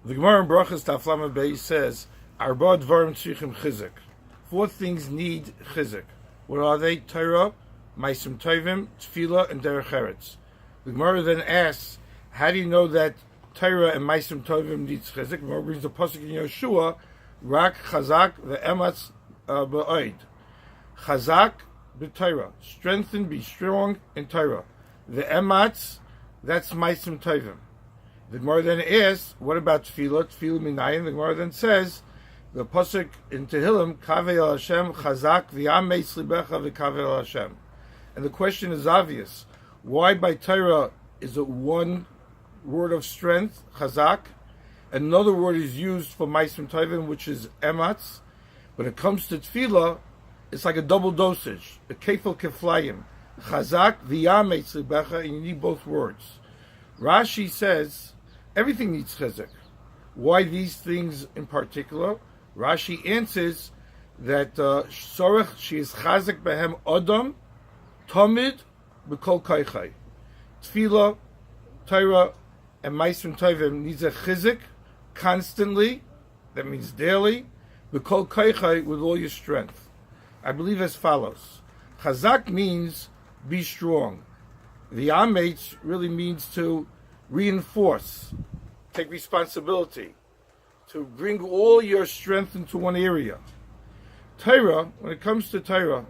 The Gemara in Brachas Taflama Bey says, Arba dvarim tzrichim chizik. 4 things need chizik. What are they? Torah, Maisim Tovim, Tefillah, and Derech Eretz. The Gemara then asks, how do you know that Torah and Maisim Tovim needs chizik? The Gemara brings the pasuk in Yeshua, Rak Chazak ve'ematz ba'oid. Chazak b'Torah. Strengthen, be strong in Torah. Ve'ematz, that's Maisim Tovim. The Gemara then asks, what about Tefillah? Tefillah minayin. The Gemara then says, the pasuk in Tehillim, Kaveh el Hashem chazak v'yameitz libecha v'kaveh el Hashem. And the question is obvious. Why by Torah is it one word of strength, chazak? Another word is used for Maisim Tovim, which is ematz. When it comes to Tefillah, it's like a double dosage. A kefil keflayim. Chazak v'yameitz libecha, and you need both words. Rashi says, everything needs chizuk. Why these things in particular? Rashi answers that Sorech she is chazak behem adam tamid b'kol kaichai. Tefillah, Torah, and Maisim Tovim needs a chizuk constantly. That means daily. B'kol kaichai, with all your strength. I believe as follows. Chazak means be strong. The Ametz really means to reinforce, take responsibility, to bring all your strength into one area. Torah, when it comes to Torah,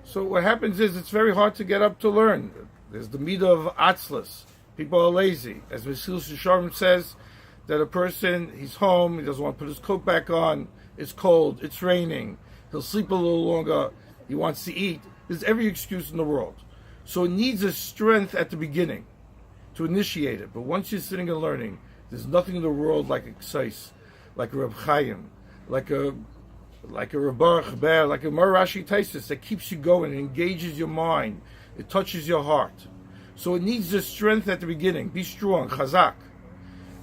so what happens is it's very hard to get up to learn. There's the midah of atzlus. People are lazy. As Mesilas Yesharim says, that a person, he's home, he doesn't want to put his coat back on, it's cold, it's raining, he'll sleep a little longer, he wants to eat. There's every excuse in the world. So it needs a strength at the beginning to initiate it. But once you're sitting and learning, there's nothing in the world like a Ksais, like a Reb Chaim, like a Reb Baruch Ber, like a Rashi Taisis that keeps you going, it engages your mind, it touches your heart. So it needs the strength at the beginning. Be strong, chazak.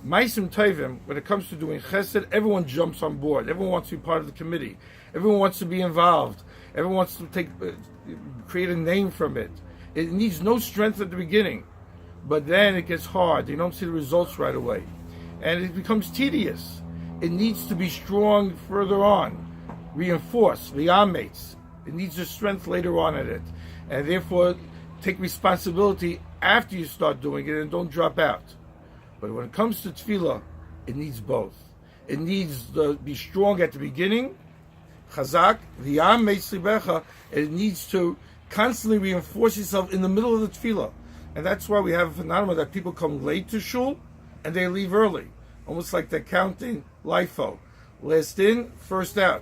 Maisim Tovim, when it comes to doing chesed, everyone jumps on board. Everyone wants to be part of the committee. Everyone wants to be involved. Everyone wants to create a name from it. It needs no strength at the beginning, but then it gets hard. You don't see the results right away, and it becomes tedious. It needs to be strong further on, reinforce the ametz. It needs the strength later on in it, and therefore take responsibility after you start doing it and don't drop out. But when it comes to tefillah, it needs both. It needs to be strong at the beginning, chazak, the ametz libecha, and it needs to constantly reinforce yourself in the middle of the tefillah. And that's why we have a phenomenon that people come late to shul and they leave early. Almost like they're counting LIFO. Last in, first out.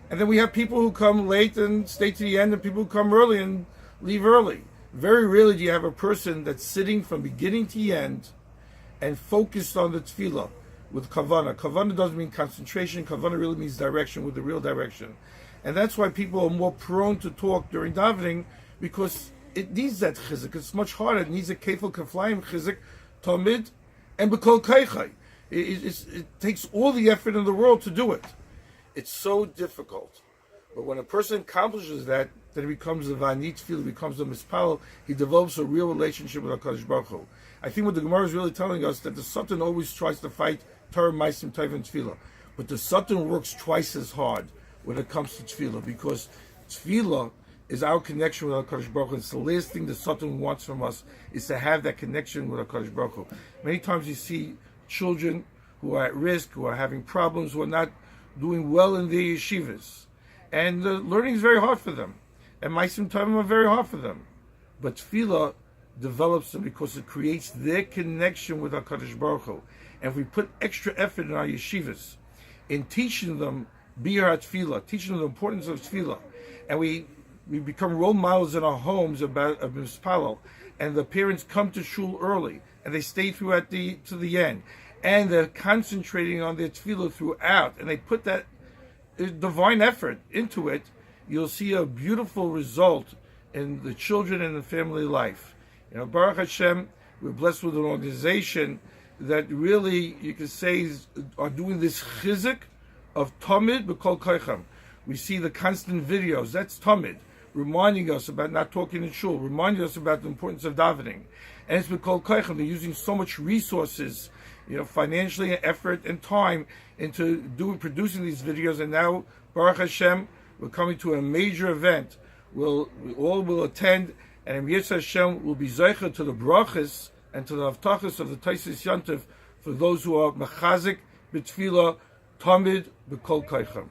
And then we have people who come late and stay to the end, and people who come early and leave early. Very rarely do you have a person that's sitting from beginning to the end and focused on the tefillah with kavana. Kavana doesn't mean concentration. Kavana really means direction, with the real direction. And that's why people are more prone to talk during davening, because it needs that chizik. It's much harder. It needs a kefil keflayim chizik, tamid, and b'kol kaichai. It takes all the effort in the world to do it. It's so difficult. But when a person accomplishes that, then he becomes a vanit tefillah, becomes a mispal, he develops a real relationship with HaKadosh Baruch Hu. I think what the Gemara is really telling us, that the Satan always tries to fight Torah, Maisim, Tovim, Tefillah. But the Satan works twice as hard when it comes to Tefillah, because Tefillah is our connection with HaKadosh Baruch Hu. It's the last thing the Satan wants from us, is to have that connection with HaKadosh Baruch Hu. Many times you see children who are at risk, who are having problems, who are not doing well in their yeshivas. And learning is very hard for them. And Maisim Tovim are very hard for them. But Tefillah develops them because it creates their connection with HaKadosh Baruch Hu. And if we put extra effort in our yeshivas, in teaching them Biyar Tefillah, teaching them the importance of Tefillah, and we become role models in our homes about Mispalo, and the parents come to shul early, and they stay throughout to the end, and they're concentrating on their Tefillah throughout, and they put that divine effort into it, you'll see a beautiful result in the children and the family life. You know, Baruch Hashem, we're blessed with an organization that really, you could say, are doing this chizik of Tamid b'kol koichem. We see the constant videos, that's Tamid, reminding us about not talking in shul, reminding us about the importance of davening. And it's b'kol koichem, they're using so much resources financially, effort, and time into producing these videos. And now, Baruch Hashem, we're coming to a major event. We all will attend, and Yetz Hashem will be zeicher to the brachas and to the avtachas of the Taisis Yantiv for those who are mechazik b'tfilah tamid b'kol kaychem.